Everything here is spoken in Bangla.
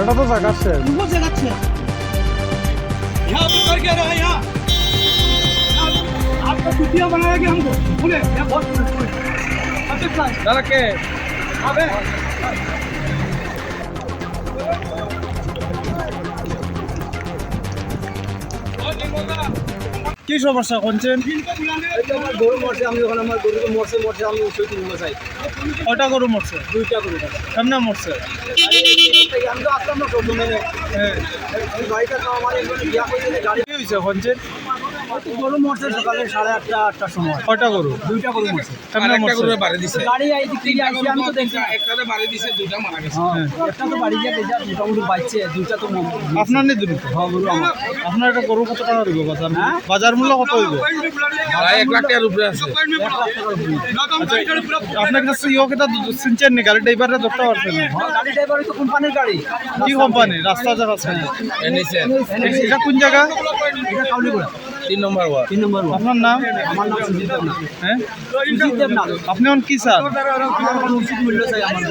এটা তো জাগাচ্ছে वो जगह से यहाँ पे कर क्या रहा है यहाँ आपका कुटिया बनाया क्या हमको बोले यहाँ बहुत দাদা কে अबे কি সমস্যা করছেন? আমার গরু মরছে আমি যখন আমার গরুকে মরছে আমি ওষুধ কিনবো চাই কয়টা গরু মরছে? 2টা গরু কেমনে মরছে? আমি তো আসলাম না প্রথমে গাড়িটা আমার একবার বিয়া করে গাড়ি কি হয়েছে করছেন? গরু মরছে সকালে 8:30-8টার সময় কয়টা গরু? 2টা গরু মরছে কেমনে মরছে? গাড়ি এই দিক থেকে আসি আমি তো দেখছি একটাতে বাড়ি দিছে 2টা মারা গেছে একটা তো বাড়ি গিয়ে দেখি মোটামুটি বাইছে 2টা তো আপনার নেই দুটো? হ্যাঁ গরু আমার আপনার একটা গরু কত টাকা হইব বাজার? বাজার মূল্য কত হইব? 1 লাখ টাকার উপরে আছে। আপনার কাছে ইও কেটা চিনছেন নি? গাড়ি ড্রাইভাররা ধরতে পারছেন না? গাড়ি ড্রাইভার তো কোম্পানির গাড়ি কি কোম্পানি? রাস্তা জায়গা আছে এনেছে এটা কোন জায়গা? এটা কাউলিগুড়া 3 নম্বর ওয়ার্ড। 3 নম্বর আপনার নাম? আমার নাম সুজিত দেবনাথ হ্যাঁ সুজিত দেবনাথ আপনি এখন কি স্যার? আমার উচিত মূল্য চাই আমার